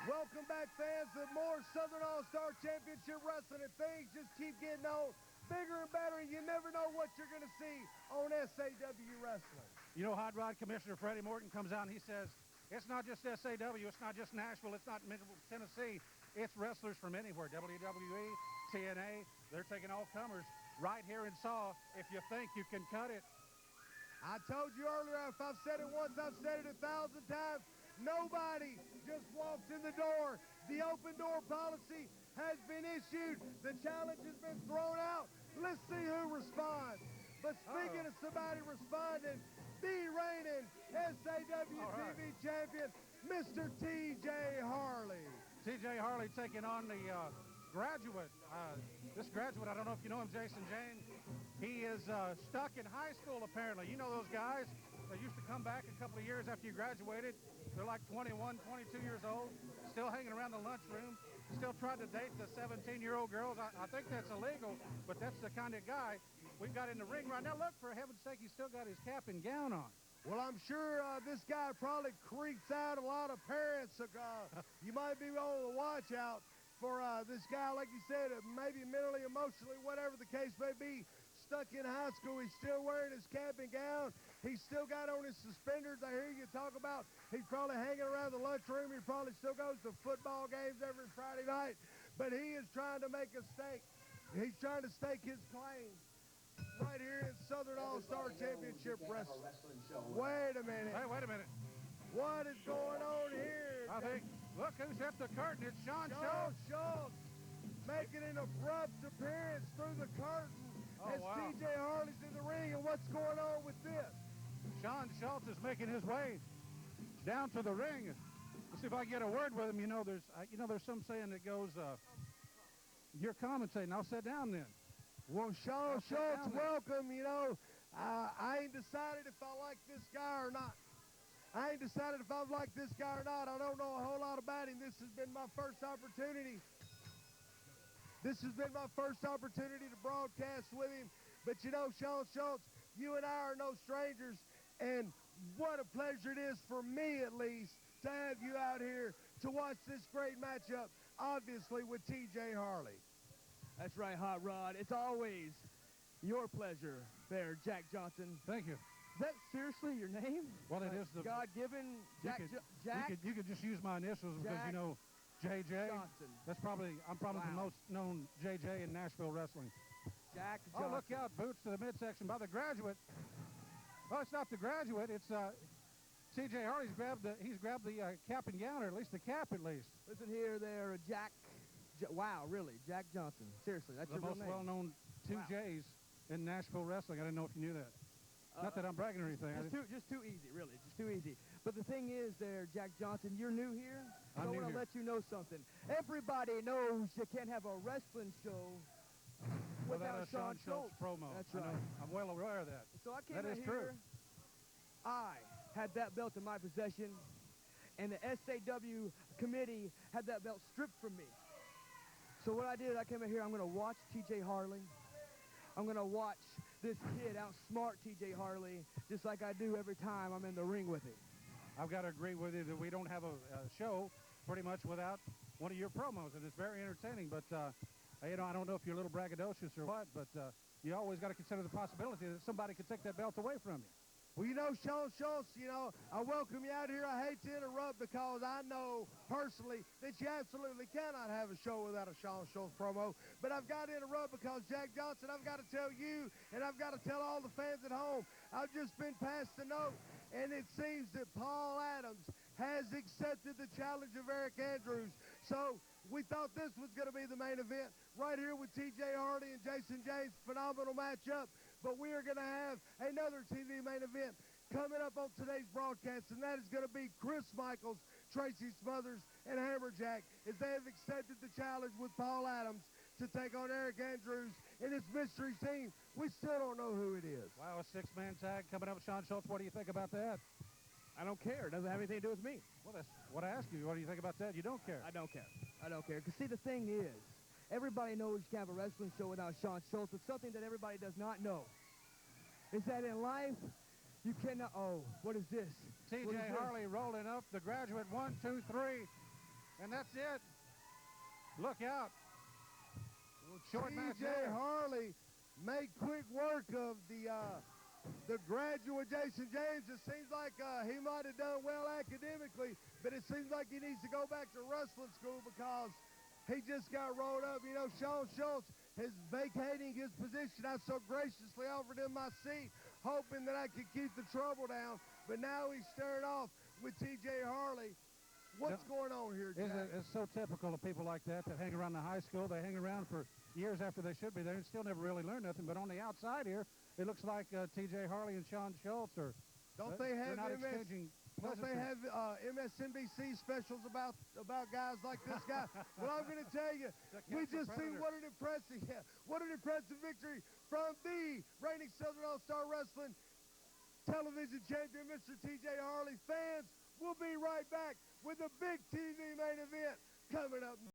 Welcome back, fans, to more Southern All-Star Championship Wrestling, and things just keep getting on bigger and better, and you never know what you're going to see on SAW Wrestling. You know, Hot Rod Commissioner Freddie Morton comes out and he says, it's not just SAW, it's not just Nashville, it's not Middle Tennessee, it's wrestlers from anywhere. WWE, TNA, they're taking all comers right here in Saw. If you think you can cut it. I told you earlier, if I've said it once, I've said it 1,000 times. Nobody just walks in the door. The open door policy has been issued. The challenge has been thrown out. Let's see who responds. But speaking of somebody responding, the reigning SAW champion, Mr. T.J. Harley. T.J. Harley taking on the graduate. This graduate, I don't know if you know him, Jason Jane. He is stuck in high school, apparently. You know those guys that used to come back a couple of years after you graduated. They're like 21, 22 years old, still hanging around the lunchroom, still trying to date the 17-year-old girls. I think that's illegal, but that's the kind of guy we've got in the ring right now. Look, for heaven's sake, he's still got his cap and gown on. Well, I'm sure this guy probably creeps out a lot of parents. You might be on the watch out for this guy, like you said, maybe mentally, emotionally, whatever the case may be, stuck in high school. He's still wearing his cap and gown. He's still got on his suspenders. I hear you talk about he's probably hanging around the lunchroom. He probably still goes to football games every Friday night. But he is trying to make a stake. He's trying to stake his claim right here in Southern All-Star Championship Wrestling. Wait a minute. Hey, wait a minute. What is going on here? I think, look who's at the curtain. It's Shawn Schultz making an abrupt appearance through the curtain as T.J. Harley's in the ring. And what's going on with this? Shawn Schultz is making his way down to the ring. Let's see if I can get a word with him. You know, there's some saying that goes, you're commentating. I'll sit down then. Well, Shawn Schultz, welcome. You know, I ain't decided if I like this guy or not. I ain't decided if I've liked this guy or not. I don't know a whole lot about him. This has been my first opportunity. This has been my first opportunity to broadcast with him. But you know, Shawn Schultz, you and I are no strangers. And what a pleasure it is for me, at least, to have you out here to watch this great matchup, obviously, with T.J. Harley. That's right, Hot Rod. It's always your pleasure there, Jack Johnson. Thank you. Is that seriously your name? Well, it is the God-given Jack. You could just use my initials because Jack you know JJ. Johnson. I'm probably the most known JJ in Nashville wrestling. Jack Johnson. Oh, look out! Boots to the midsection by the graduate. Oh, it's not the graduate. It's T.J. Harley's grabbed the cap and gown, or at least the cap, at least. Listen here, there, Jack. Wow, really, Jack Johnson. Seriously, that's the your real most name. well-known two J's in Nashville wrestling. I didn't know if you knew that. Not that I'm bragging or anything. Just too easy, really. Just too easy. But the thing is there, Jack Johnson, you're new here. So I want to let you know something. Everybody knows you can't have a wrestling show without a Shawn Schultz promo. That's right. I'm well aware of that. So I came that in is here. True. I had that belt in my possession, and the SAW committee had that belt stripped from me. So what I did, I came in here, I'm going to watch T.J. Harley. I'm going to watch this kid outsmart T.J. Harley just like I do every time I'm in the ring with him. I've got to agree with you that we don't have a show pretty much without one of your promos, and it's very entertaining. But, you know, I don't know if you're a little braggadocious or what, but you always got to consider the possibility that somebody could take that belt away from you. Well, you know, Shawn Schultz, you know, I welcome you out here. I hate to interrupt because I know personally that you absolutely cannot have a show without a Shawn Schultz promo. But I've got to interrupt because, Jack Johnson, I've got to tell you and I've got to tell all the fans at home, I've just been passed a note, and it seems that Paul Adams has accepted the challenge of Eric Andrews. So we thought this was going to be the main event right here with T.J. Harley and Jason James. Phenomenal matchup. But we are going to have another TV main event coming up on today's broadcast, and that is going to be Chris Michaels, Tracy Smothers, and Hammerjack as they have accepted the challenge with Paul Adams to take on Eric Andrews and his mystery team. We still don't know who it is. Wow, a six-man tag coming up with Shawn Schultz. What do you think about that? I don't care. It doesn't have anything to do with me. Well, that's what I asked you. What do you think about that? You don't care. I don't care. I don't care. Because, see, the thing is, everybody knows you can't have a wrestling show without Shawn Schultz, but something that everybody does not know is that in life, you cannot... Oh, what is this? T.J. Harley rolling up the graduate. 1, 2, 3. And that's it. Look out. Short match TJ there. Harley made quick work of the graduate Jason James. It seems like he might have done well academically, but it seems like he needs to go back to wrestling school because he just got rolled up. You know, Sean Schultz is vacating his position. I so graciously offered him my seat, hoping that I could keep the trouble down, but now he's stirred off with TJ Harley. What's going on here, Jack? It's so typical of people like that hang around the high school. They hang around for years after they should be there and still never really learn nothing. But on the outside here, it looks like T.J. Harley and Sean Schultz are Don't they have exchanging Don't they have MSNBC specials about guys like this guy? Well, I'm going to tell you, we just seen what an impressive victory from the reigning Southern All-Star Wrestling television champion, Mr. T.J. Harley. Fans, we'll be right back with a big TV main